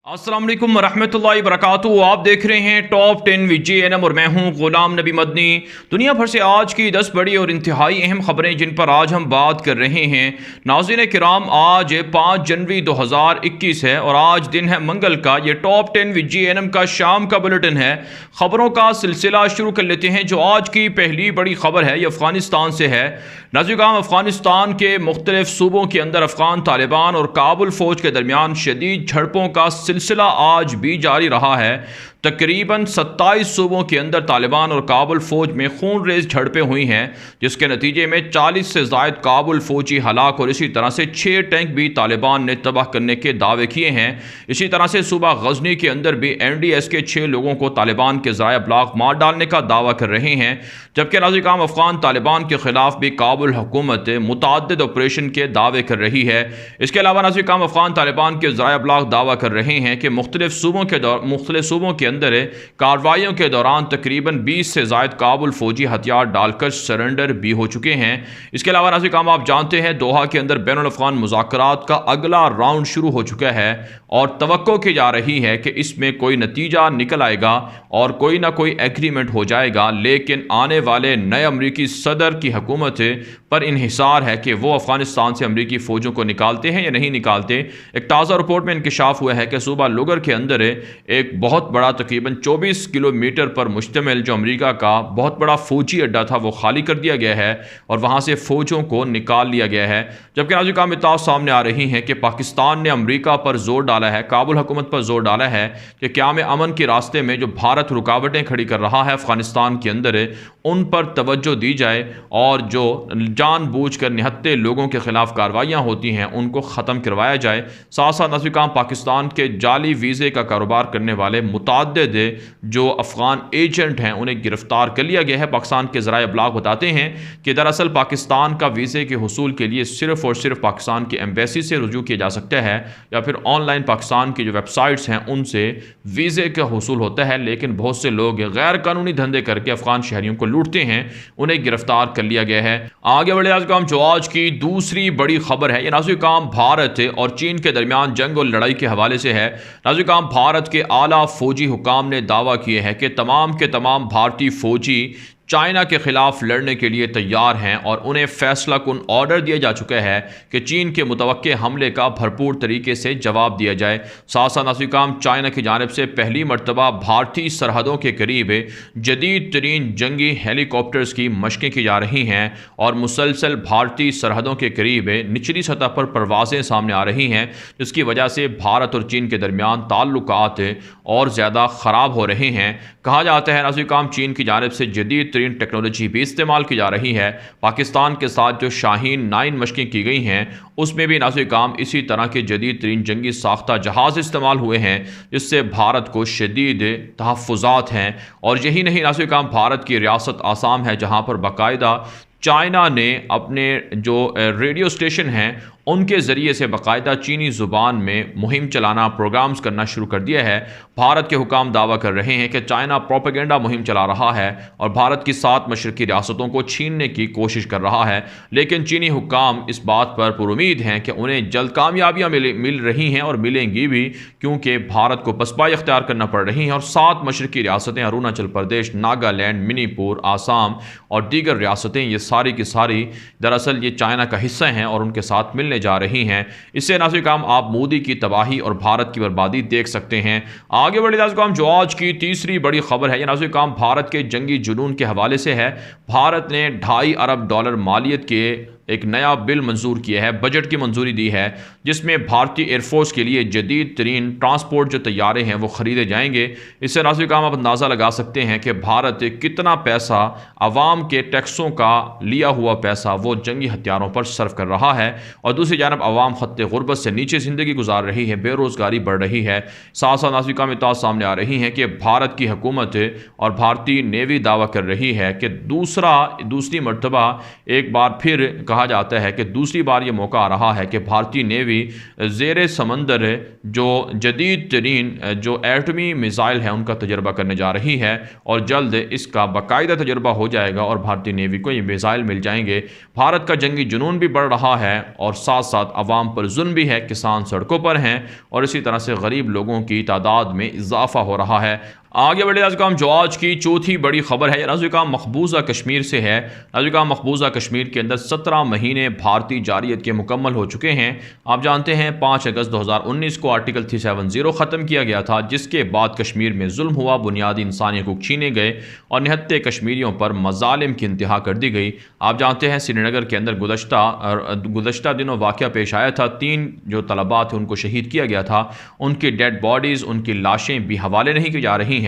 अस्सलाम वालेकुम रहमतुल्लाहि वबरकातुहू। आप देख रहे हैं टॉप 10 विद JNM और मैं हूं गुलाम नबी मदनी। दुनिया भर से आज की 10 बड़ी और इंतहाई अहम खबरें जिन पर आज हम बात कर रहे हैं। नाज़रीन किराम, आज 5 जनवरी 2021 है और आज दिन है मंगल का। ये टॉप 10 विद JNM का शाम का बुलेटिन है। खबरों का सिलसिला शुरू कर लेते हैं। जो आज की पहली बड़ी खबर है ये अफगानिस्तान से है। नाज़रीन, अफगानिस्तान के मुख्तलिफ सूबों के अंदर अफगान तालिबान और काबुल फौज के दरमियान शदीद झड़पों का सिलसिला आज भी जारी रहा है। तकरीबन 27 सूबों के अंदर तालिबान और काबुल फौज में खून रेज झड़पें हुई हैं, जिसके नतीजे में 40 से ज़ायद काबुल फौजी हलाक और इसी तरह से 6 टैंक भी तालिबान ने तबाह करने के दावे किए हैं। इसी तरह से सूबा गजनी के अंदर भी NDS के 6 लोगों को तालिबान के ज़राए अबलाग मार डालने का दावा कर रहे हैं। जबकि नाज़रीन अफगान तालिबान के खिलाफ भी काबुल हुकूमत मुतअद्दिद ऑपरेशन के दावे कर रही है। इसके अलावा नाज़रीन अफगान तालिबान के ज़राए अबलाग दावा कर रहे हैं कि मुख्तलिफ सूबों के अंदर कार्रवाइयों के दौरान तकरीबन 20 से ज़ायद काबुल फौजी हथियार डालकर सरेंडर भी हो चुके हैं। इसके अलावा नाज़रीन आप जानते हैं दोहा के अंदर बैनुल अफ़गान मुज़ाकरात का अगला राउंड शुरू हो चुका है और तवक्को की जा रही है कि इसमें कोई नतीजा निकल आएगा और कोई ना कोई एग्रीमेंट हो जाएगा। लेकिन आने वाले नए अमरीकी सदर की हुकूमत पर इन्हिसार है कि वो अफगानिस्तान से अमरीकी फ़ौजों को निकालते हैं या नहीं निकालते। एक ताज़ा रिपोर्ट में इंकशाफ हुआ है कि सूबा लुगर के अंदर एक बहुत बड़ा तकरीबन 24 किलोमीटर पर मुश्तमिल जो अमेरिका का बहुत बड़ा फौजी अड्डा था वो खाली कर दिया गया है और वहाँ से फ़ौजों को निकाल लिया गया है। जबकि नाज़रीन इत्तला सामने आ रही हैं कि पाकिस्तान ने अमेरिका पर जोर डाला है, काबुल हुकूमत पर जोर डाला है कि क़याम अमन के रास्ते में जो भारत रुकावटें खड़ी कर रहा है अफ़गानिस्तान के अंदर, उन पर तवज्जो दी जाए और जो जानबूझकर निहत्ते लोगों के खिलाफ कार्रवाइयाँ होती हैं उनको ख़त्म करवाया जाए। साथ साथ नाज़रीन पाकिस्तान के जाली वीज़े का कारोबार करने वाले मुतअद्दिद जो अफ़गान एजेंट हैं उन्हें गिरफ्तार कर लिया गया है। पाकिस्तान के ज़राए अबलाग बताते हैं कि दरअसल पाकिस्तान का वीज़े के हुसूल के लिए सिर्फ़ और सिर्फ पाकिस्तान की एम्बेसी से रुजू किया जा सकता है या फिर ऑनलाइन पाकिस्तान की जो वेबसाइट्स हैं उनसे वीज़े का हुसूल होता है। लेकिन बहुत से लोग गैर कानूनी धंधे करके अफ़गान शहरियों को लूटते हैं, उन्हें गिरफ्तार कर लिया गया है। आगे बढ़े जो आज की दूसरी बड़ी खबर है ये नाज़रीन भारत और चीन के दरमियान जंग और लड़ाई के हवाले से है। नाज़रीन भारत के आला फौजी हुकाम ने दावा किए हैं कि तमाम के तमाम भारतीय फौजी चाइना के खिलाफ लड़ने के लिए तैयार हैं और उन्हें फैसला कुन ऑर्डर दिया जा चुका है कि चीन के मुतवक्के हमले का भरपूर तरीके से जवाब दिया जाए। साथ साथ नाज़रीन चाइना की जानिब से पहली मरतबा भारतीय सरहदों के करीब जदीद तरीन जंगी हेलीकॉप्टर्स की मशकें की जा रही हैं और मुसलसल भारतीय सरहदों के करीब निचली सतह पर परवाज़ें सामने आ रही हैं, जिसकी वजह से भारत और चीन के दरमियान ताल्लुकात और ज़्यादा ख़राब हो रहे हैं। कहा जाता है नाज़रीन चीन की जानिब से जदीद टेक्नोलॉजी भी इस्तेमाल की जा रही है। पाकिस्तान के साथ जो शाहीन 9 मशकें की गई हैं उसमें भी नाज़रीन इसी तरह के जदीद तरीन जंगी साख्ता जहाज़ इस्तेमाल हुए हैं, जिससे भारत को शदीद तहफ़्फ़ुज़ात हैं। और यही नहीं, नाज़रीन भारत की रियासत आसाम है जहाँ पर बाकायदा चाइना ने अपने जो रेडियो स्टेशन हैं उनके ज़रिए से बाकायदा चीनी ज़ुबान में मुहिम चलाना, प्रोग्राम्स करना शुरू कर दिया है। भारत के हुकाम दावा कर रहे हैं कि चाइना प्रोपेगेंडा मुहिम चला रहा है और भारत की 7 मशरक़ी रियासतों को छीनने की कोशिश कर रहा है। लेकिन चीनी हुकाम इस बात पर पुरुमीद हैं कि उन्हें जल्द कामयाबियाँ मिल रही हैं और मिलेंगी भी, क्योंकि भारत को पसपाई अख्तियार करना पड़ रही हैं और 7 मशरक़ी रियासतें अरुणाचल प्रदेश, नागालैंड, मणिपुर, आसाम और दीगर रियासतें, ये सारी की सारी दरअसल ये चाइना का हिस्सा हैं और उनके साथ मिलने जा रही हैं। इससे नाज़रीन आप मोदी की तबाही और भारत की बर्बादी देख सकते हैं। आगे बढ़े नाज़रीन जो आज की तीसरी बड़ी खबर है ये नाज़रीन भारत के जंगी जुनून के हवाले से है। भारत ने $2.5 अरब मालियत के एक नया बिल मंजूर किया है, बजट की मंजूरी दी है, जिसमें भारतीय एयरफोर्स के लिए जदीद तरीन ट्रांसपोर्ट जो तैयारे हैं वो ख़रीदे जाएंगे। इससे नाज़रीन आप अंदाज़ा लगा सकते हैं कि भारत कितना पैसा आवाम के टैक्सों का लिया हुआ पैसा वो जंगी हथियारों पर सर्व कर रहा है और दूसरी जानब आवाम खत्ते गुर्बत से नीचे ज़िंदगी गुजार रही है, बेरोज़गारी बढ़ रही है। साथ साथ नाज़रीन इत्तला सामने आ रही हैं कि भारत की हुकूमत और भारतीय नेवी दावा कर रही है कि दूसरी मरतबा एक बार फिर कहा जाता है कि दूसरी बार ये मौका आ रहा है कि भारतीय नेवी ज़ेर समंदर जो जदीद तरीन जो एटमी मिसाइल है उनका तजर्बा करने जा रही है, और जल्द इसका बाकायदा तजर्बा हो जाएगा और भारतीय नेवी को ये मिसाइल मिल जाएंगे। भारत का जंगी जुनून भी बढ़ रहा है और साथ साथ अवाम पर जुल्म भी है, किसान सड़कों पर हैं और इसी तरह से गरीब लोगों की तादाद में इजाफा हो रहा है। आगे बढ़े नाज़िर जो आज की चौथी बड़ी खबर है नाज़िर मकबूजा कश्मीर से है। नाज़िर मकबूजा कश्मीर के अंदर 17 महीने भारतीय जारियत के मुकम्मल हो चुके हैं। आप जानते हैं 5 अगस्त 2019 को आर्टिकल 370 ख़त्म किया गया था, जिसके बाद कश्मीर में जुल्म हुआ, बुनियादी इंसानी हकूक़ छीने गए और निहत्ते कश्मीरियों पर मजालिम की इंतहा कर दी गई। आप जानते हैं श्रीनगर के अंदर गुज़श्ता दिनों वाक़या पेश आया था। 3 जो तलबा थे उनको शहीद किया गया था, उनकी डेड बॉडीज़, उनकी लाशें भी हवाले नहीं की जा रही हैं।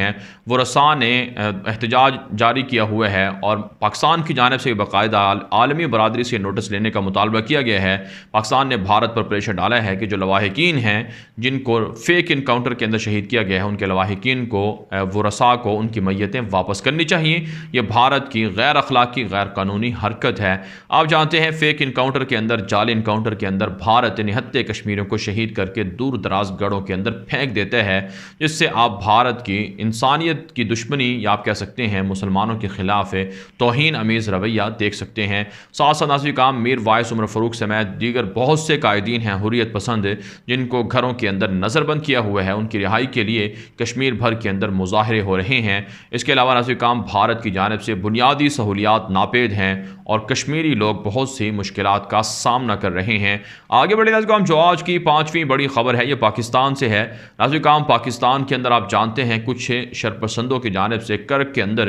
वो रसा ने एहतजाज जारी किया हुआ है और पाकिस्तान की जानिब से बाकायदा आलमी बरादरी से नोटिस लेने का मुतालबा किया गया है। पाकिस्तान ने भारत पर प्रेशर डाला है कि जो लवाहिकीन हैं जिनको फेक इनकाउंटर के अंदर शहीद किया गया है, उनके लवाहिकीन को वो रसा को उनकी मैयतें वापस करनी चाहिए। ये भारत की गैर अखलाकी गैर कानूनी हरकत है। आप जानते हैं फेक इनकाउंटर के अंदर, जाली इनकाउंटर के अंदर भारत निहत्ते कश्मीरियों को शहीद करके दूर दराज गढ़ों के अंदर फेंक देता है, जिससे आप भारत की इंसानियत की दुश्मनी या आप कह सकते हैं मुसलमानों के खिलाफ है तौहीन अमीज़ रवैया देख सकते हैं। साथ साथ नाज़िर काम मीर वाइस उमर फ़ारूक समेत दीगर बहुत से कायदीन हैं हुर्रियत पसंद, जिनको घरों के अंदर नज़रबंद किया हुआ है, उनकी रिहाई के लिए कश्मीर भर के अंदर मुजाहरे हो रहे हैं। इसके अलावा नाज़िर काम भारत की जानिब से बुनियादी सहूलियात नापेद हैं और कश्मीरी लोग बहुत सी मुश्किलात का सामना कर रहे हैं। आगे बढ़े नाज़िर काम जो आज की 5वीं बड़ी खबर है ये पाकिस्तान से है। नाज़िर काम पाकिस्तान के अंदर आप जानते हैं कुछ शरपसंदों की जानिब से कर्क के अंदर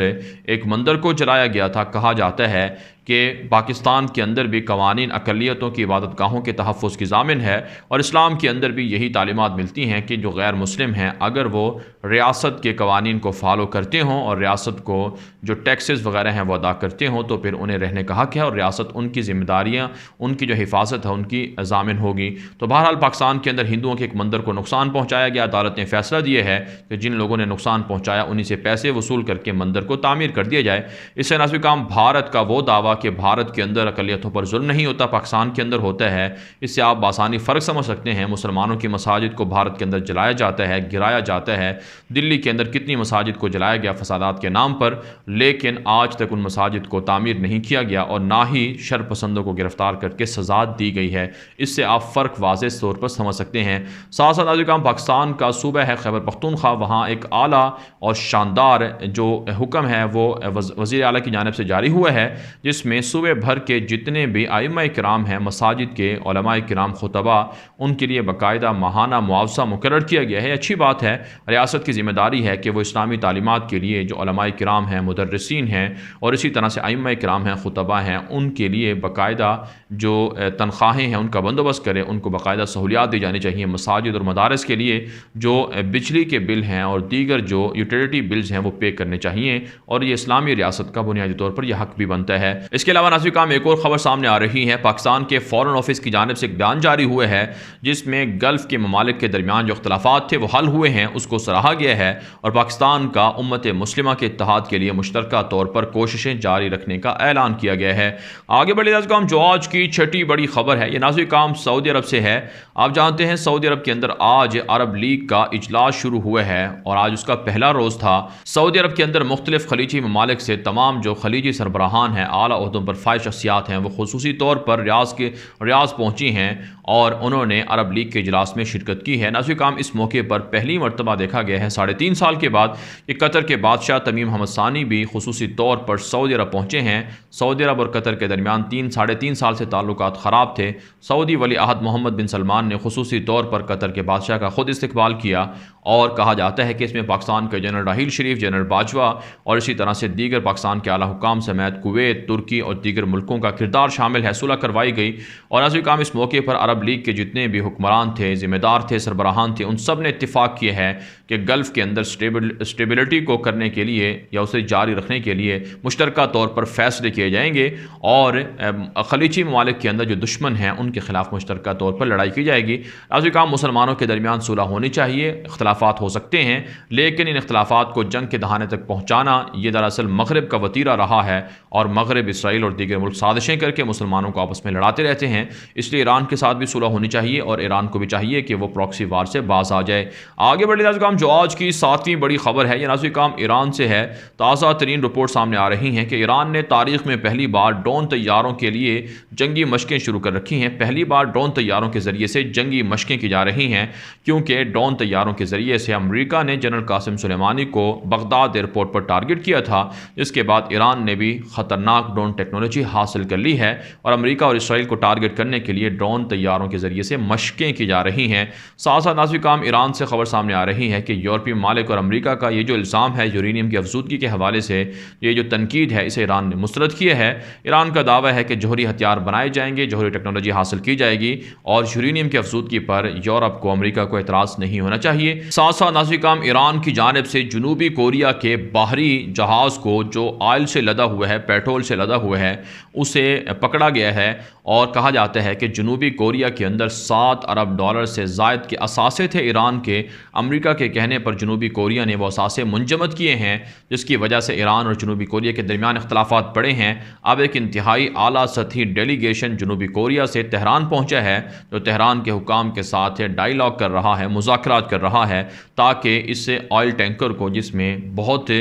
एक मंदिर को जलाया गया था। कहा जाता है कि पाकिस्तान के अंदर भी कवानीन अक़लियतों की इबादत गाहों के तहफ़्फ़ुज़ की ज़ामिन है और इस्लाम के अंदर भी यही तालीमात मिलती हैं कि जो गैर मुस्लिम हैं अगर वो रियासत के कवानीन को फॉलो करते हों और रियासत को जो टैक्सेस वगैरह हैं वो अदा करते हों तो फिर उन्हें रहने का हक़ है और रियासत उनकी ज़िम्मेदारियाँ, उनकी जो हिफाजत है उनकी ज़ामिन होगी। तो बहरहाल पाकिस्तान के अंदर हिंदुओं के एक मंदिर को नुकसान पहुँचाया गया। अदालत ने फैसला दिया है कि जिन लोगों ने नुकसान पहुँचाया उन्हीं से पैसे वसूल करके मंदिर को तामीर कर दिया जाए। इससे नाज़िर काम भारत का वो दावा कि भारत के अंदर अक़लियतों पर जुल्म नहीं होता, पाकिस्तान के अंदर होता है, इससे आप आसानी फ़र्क समझ सकते हैं। मुसलमानों की मसाजिद को भारत के अंदर जलाया जाता है, गिराया जाता है। दिल्ली के अंदर कितनी मसाजिद को जलाया गया फसादात के नाम पर, लेकिन आज तक उन मसाजिद को तामीर नहीं किया गया और ना ही शरपसंदों को गिरफ्तार करके सज़ा दी गई है। इससे आप फ़र्क वाज़ेह तौर पर समझ सकते हैं। साथ साथ नाज़िर काम पाकिस्तान का सूबा है खैबर पख्तूनख्वा, वहाँ एक आला और शानदार जो हुक्म है वो वज़ीर आला की जानिब से जारी हुआ है, जिसमें सूबे भर के जितने भी आइम्मा किराम हैं, मसाजिद के उलमा किराम, खुतबा, उनके लिए बाकायदा माहाना मुआवजा मुकर्रर किया गया है। अच्छी बात है। रियासत की ज़िम्मेदारी है कि वो इस्लामी तालीमात के लिए जो उलमा किराम हैं, मुदर्रिसीन हैं और इसी तरह से आइम्मा किराम हैं, खुतबा हैं, उनके लिए बाकायदा जो तनख्वाहें हैं उनका बंदोबस्त करें, उनको बाकायदा सहूलियात दी जानी चाहिए। मसाजिद और मदारस के लिए जो बिजली के बिल हैं और दीगर जो यूटिलिटी बिल्स हैं वो पे करने चाहिए और ये इस्लामी रियासत का बुनियादी तौर पर यह हक भी बनता है। इसके अलावा नाज़िर काम एक और ख़बर सामने आ रही है। पाकिस्तान के फ़ॉरेन ऑफिस की जानिब से एक बयान जारी हुआ है जिसमें गल्फ़ के ममालिक के दरमियान जो इख्तलाफात थे वो हल हुए हैं, उसको सराहा गया है और पाकिस्तान का उम्मत मुस्लिमा के इत्तेहाद के लिए मुश्तरका तौर पर कोशिशें जारी रखने का ऐलान किया गया है। आगे बढ़े नाज़िर काम जो आज की छठी बड़ी खबर है ये नाज़िर काम सऊदी अरब से है। आप जानते हैं सऊदी अरब के अंदर आज अरब लीग का इजलास शुरू हुआ है और आज उसका पहला रोज़ था। सऊदी अरब के अंदर मुख्तलिफ खलीजी ममालिक से तमाम जो खलीजी सरबराहान हैं, आला ओहदों पर फाइज शख्सियात हैं, वो खुसूसी तौर पर रियाज़ पहुँची हैं और उन्होंने अरब लीग के इजलास में शिरकत की है। नाज़िर काम इस मौके पर पहली मरतबा देखा गया है 3.5 साल के बाद कि कतर के बादशाह तमीम हमद सानी भी खुसूसी तौर पर सऊदी अरब पहुँचे हैं। सऊदी अरब और कतर के दरमियान 3-3.5 साल से ताल्लुकात ख़राब थे। सऊदी वली अहद मोहम्मद बिन सलमान ने खुसूसी तौर पर कतर के बादशाह का खुद इस्तकबाल किया और कहा जाता है कि इसमें पाकिस्तान के जनरल राहील शरीफ, जनरल बाजवा और इसी तरह से दीगर पाकिस्तान के आला हुकाम समेत कुवैत, तुर्की और दीगर मुल्कों का किरदार शामिल है। सुलह करवाई गई और नाज़िर काम इस मौके पर अरब लीग के जितने भी हुक्मरान थे, ज़िम्मेदार थे, सरबराहान थे, उन सब ने इत्तिफ़ाक़ किया है कि गल्फ़ के अंदर स्टेबिलिटी को करने के लिए या उसे जारी रखने के लिए मुश्तरका तौर पर फ़ैसले किए जाएंगे और खलीजी ममालिक के अंदर जो दुश्मन हैं उनके खिलाफ मुश्तरका तौर पर लड़ाई की जाएगी। नाज़िर काम मुसलमानों के दरमियान सुलह होनी चाहिए, इख्तलाफात हो सकते हैं लेकिन लेकिन इन इख्तलाफात को जंग के दहाने तक पहुँचाना ये दरअसल मगरब का वतीरा रहा है और मगरब इसराइल और दीगर मुल्क साजिशें करके मुसलमानों को आपस में लड़ाते रहते हैं। इसलिए ईरान के साथ भी सुलह होनी चाहिए और ईरान को भी चाहिए कि वो प्रॉक्सी वार से बाज आ जाए। आगे बढ़े नाज़रीन काम, जो आज की 7वीं बड़ी खबर है, ये नाज़रीन काम ईरान से है। ताज़ा तरीन रिपोर्ट सामने आ रही हैं कि ईरान ने तारीख में पहली बार ड्रोन तैयारों के लिए जंगी मशकें शुरू कर रखी हैं। पहली बार ड्रोन तैयारों के ज़रिए से जंगी मशकें की जा रही हैं, क्योंकि ड्रोन तैयारों के ज़रिए से अमरीका ने जनरल कासिम सुलेमानी को बगदाद एयरपोर्ट पर टारगेट किया था। इसके बाद ईरान ने भी ख़तरनाक ड्रोन टेक्नोलॉजी हासिल कर ली है और अमरीका और इसराइल को टारगेट करने के लिए ड्रोन तैयारों के ज़रिए से मशकें की जा रही हैं। साथ साथ नाज़रीन काम, ईरान से खबर सामने आ रही है कि यूरोपीय मालिक और अमरीका का ये जो इल्ज़ाम है यूरेनियम की अफजूदगी के हवाले से, ये जो तनकीद है, इसे ईरान ने मुस्तरद किया है। ईरान का दावा है कि जौहरी हथियार बनाए जाएंगे, जौहरी टेक्नोलॉजी हासिल की जाएगी और यूरेनियम की अफजूदगी पर यूरोप को, अमरीका को एतराज़ नहीं होना चाहिए। साथ साथ नाज़रीन काम, ईरान की जानिब से जनूबी कोरिया के बाहरी जहाज़ को जो ऑयल से लदा हुआ है, पेट्रोल से लदा हुआ है, उसे पकड़ा गया है और कहा जाता है कि जनूबी कोरिया के अंदर $7 अरब से ज़ायद के असासे थे ईरान के। अमरीका के कहने पर जनूबी कोरिया ने वो असासे मुंजमद किए हैं, जिसकी वजह से ईरान और जनूबी कोरिया के दरमियान इख्तलाफात बढ़े हैं। अब एक इंतहाई आला सतही डेलीगेशन जनूबी कोरिया से तेहरान पहुँचा है, जो तेहरान के हुकाम के साथ डायलॉग कर रहा है, मुज़ाकरात कर रहा है, ताकि इससे ऑयल टैंकर को, जिसमें बहुत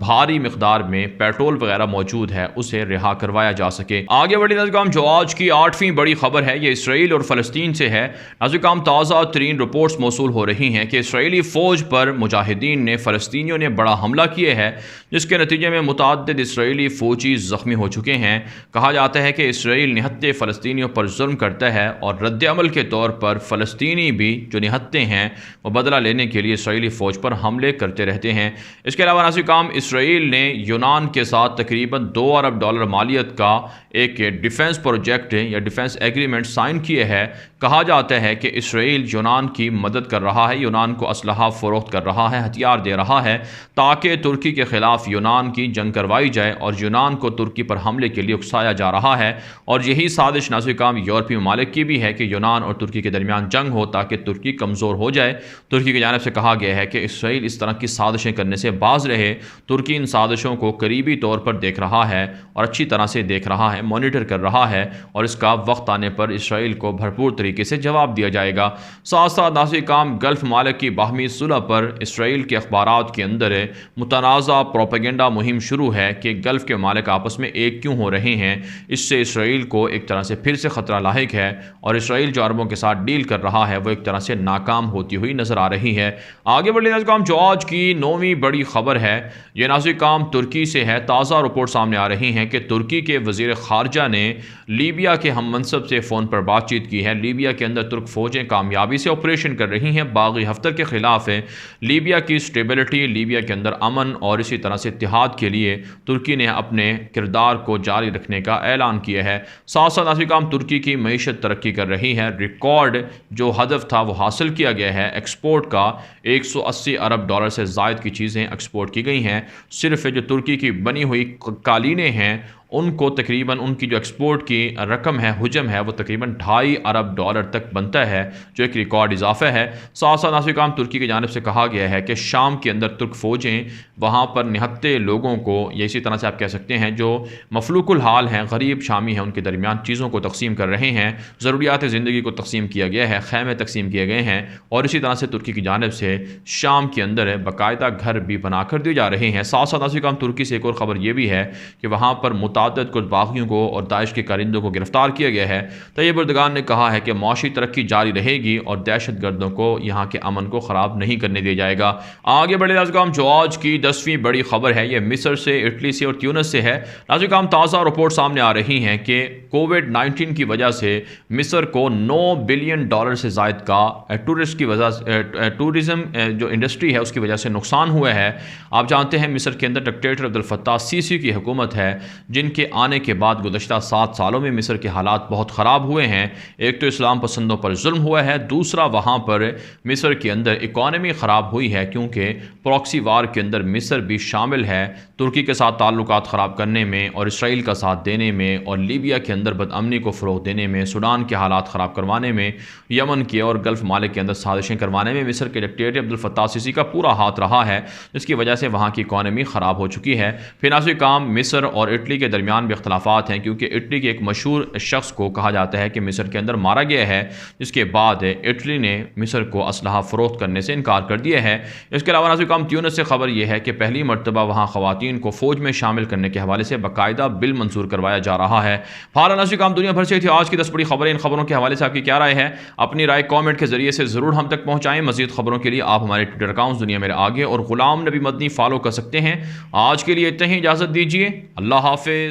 भारी मिकदार में पेट्रोल वगैरह मौजूद है, उसे रिहा करवाया जा सके। आगे बढ़ी नाज़रीन, जो आज की 8वीं बड़ी खबर है, ये इसराइल और फ़लस्तीन से है। नाज़रीन, ताज़ा तरीन रिपोर्ट्स मौसूल हो रही हैं कि इसराइली फ़ौज पर मुजाहिदीन ने, फ़लस्तीनियों ने बड़ा हमला किया है, जिसके नतीजे में मुतअद्दिद इसराइली फ़ौजी ज़ख्मी हो चुके हैं। कहा जाता है कि इसराइल निहत्ते फ़लस्तीनियों पर जुल्म करता है और रद्द-ए-अमल के तौर पर फ़लस्तीनी भी जो निहत्ते हैं वो बदला लेने के लिए इसराइली फ़ौज पर हमले करते रहते हैं। इसके अलावा नाज़रीन, इसराइल ने यूनान के साथ तकरीबन $2 अरब मालियत का एक डिफेंस प्रोजेक्ट या डिफेंस एग्रीमेंट साइन किए है। कहा जाता है कि इसराइल यूनान की मदद कर रहा है, यूनान को असलहा फ़रोख्त कर रहा है, हथियार दे रहा है, ताकि तुर्की के ख़िलाफ़ यूनान की जंग करवाई जाए और यूनान को तुर्की पर हमले के लिए उकसाया जा रहा है। और यही साजिश नाज़रीन यूरोपीय ममालिक की भी है कि यूनान और तुर्की के दरमियान जंग हो, ताकि तुर्की कमज़ोर हो जाए। तुर्की की जानिब से कहा गया है कि इसराइल इस तरह की साजिशें करने से बाज रहे। तुर्की इन साजिशों को करीबी तौर पर देख रहा है और अच्छी तरह से देख रहा है, मॉनिटर कर रहा है, और इसका वक्त आने पर इसराइल को भरपूर तरीके से जवाब दिया जाएगा। साथ साथ नाज़रीन, गल्फ़ ममालिक की बाहमी सुलह पर इसराइल के अखबारात के अंदर मुतनाज़ा प्रोपेगेंडा मुहिम शुरू है कि गल्फ़ के ममालिक आपस में एक क्यों हो रहे हैं। इससे इसराइल को एक तरह से फिर से ख़तरा लाहिक है और इसराइल जो अरबों के साथ डील कर रहा है वो एक तरह से नाकाम होती हुई नज़र आ रही है। आगे बढ़े नाज़रीन, जो आज की 9वीं बड़ी खबर है, ये नाज़रीन तुर्की से है। ताज़ा रिपोर्ट सामने आ रही हैं कि तुर्की के वज़ीर ख़ारजा ने लीबिया के हम मनसब से फ़ोन पर बातचीत की है। लीबिया के अंदर तुर्क फ़ौजें कामयाबी से ऑपरेशन कर रही हैं बागी हफ्तर के ख़िलाफ़ है। लीबिया की स्टेबिलिटी, लीबिया के अंदर अमन और इसी तरह से इत्तेहाद के लिए तुर्की ने अपने किरदार को जारी रखने का ऐलान किया है। साथ साथ नाज़रीन, तुर्की की मईशत तरक्की कर रही है। रिकॉर्ड जो हदफ था वो हासिल किया गया है। एक्सपोर्ट का $180 अरब से ज़ायद की चीज़ें एक्सपोर्ट की गई हैं। सिर्फ जो तुर्की की बनी हुई कालीनें हैं उनको तकरीबन, उनकी जो एक्सपोर्ट की रकम है, हुजम है, वो तकरीबन $2.5 अरब तक बनता है, जो एक रिकॉर्ड इजाफा है। साथ साथ नाज़रीन, तुर्की की जानिब से कहा गया है कि शाम के अंदर तुर्क फ़ौजें वहाँ पर निहत्ते लोगों को, या इसी तरह से आप कह सकते हैं जो मफलूकुल हाल हैं, गरीब शामी हैं, उनके दरमियान चीज़ों को तकसीम कर रहे हैं। ज़रूरियात ज़िंदगी को तकसीम किया गया है, खैमे तकसीम किए गए हैं और इसी तरह से तुर्की की जानिब से शाम के अंदर बाकायदा घर भी बना कर दिए जा रहे हैं। साथ साथ नाज़रीन, तुर्की से एक और ख़बर यह भी है कि वहाँ पर मुताद्दिद कुछ बागियों को और दाइश के कारिंदों को गिरफ्तार किया गया है। तैयब एर्दोगान ने कहा है कि माशी तरक्की जारी रहेगी और दहशत गर्दों को यहाँ के अमन को ख़राब नहीं करने दिया जाएगा। आगे बढ़े नाज़रीन, जो आज की 10वीं बड़ी खबर है, ये मिस्र से, इटली से और ट्यूनिस से है। नाज़रीन, ताज़ा रिपोर्ट सामने आ रही हैं कि कोविड-19 की वजह से मिस्र को $9 बिलियन से ज़ायद का टूरिज़म जो इंडस्ट्री है उसकी वजह से नुकसान हुआ है। आप जानते हैं मिस्र के अंदर डिक्टेटर अब्दुल फत्ताह सीसी की हुकूमत है, जिन जिनके आने के बाद गुज़श्ता 7 सालों में मिस्र के हालात बहुत ख़राब हुए हैं। एक तो इस्लाम पसंदों पर जुल्म हुआ है, दूसरा वहाँ पर मिस्र के अंदर इकॉनमी ख़राब हुई है क्योंकि प्रॉक्सी वार के अंदर मिस्र भी शामिल है, तुर्की के साथ ताल्लुकात ख़राब करने में और इसराइल का साथ देने में और लीबिया के अंदर बदअमनी को फ़रोग़ देने में, सूडान के हालात ख़राब करवाने में, यमन के और गल्फ़ मालिक के अंदर साजिशें करवाने में मिस्र के डिक्टेटर अब्दुल फत्ताह सीसी का पूरा हाथ रहा है, जिसकी वजह से वहाँ की इकॉनमी ख़राब हो चुकी है। फिर नाज़रीन काम मिस्र और इटली के दरमियान भी इख्तलाफात हैं क्योंकि इटली के एक मशहूर शख्स को कहा जाता है कि मिस्र के अंदर मारा गया है, जिसके बाद इटली ने मिस्र को असलहा फ़रोख्त करने से इनकार कर दिया है। इसके अलावा नाज़रीन काम ट्यूनिस से खबर यह है कि पहली मरतबा वहाँ ख़वातीन को फ़ौज में शामिल करने के हवाले से बाकायदा बिल मंजूर करवाया जा रहा है। हाल नाज़रीन काम दुनिया भर से थी आज की 10 बड़ी खबरें। इन खबरों के हवाले से आपकी क्या राय है? अपनी राय कॉमेंट के जरिए से ज़रूर हम तक पहुँचाएँ। मज़ीद खबरों के लिए आप हमारे ट्विटर अकाउंट दुनिया मेरे आगे और ग़ुलाम नबी मदनी फॉलो कर सकते हैं। आज के लिए इतना ही, इजाज़त दीजिए। अल्लाह हाफ़िज़।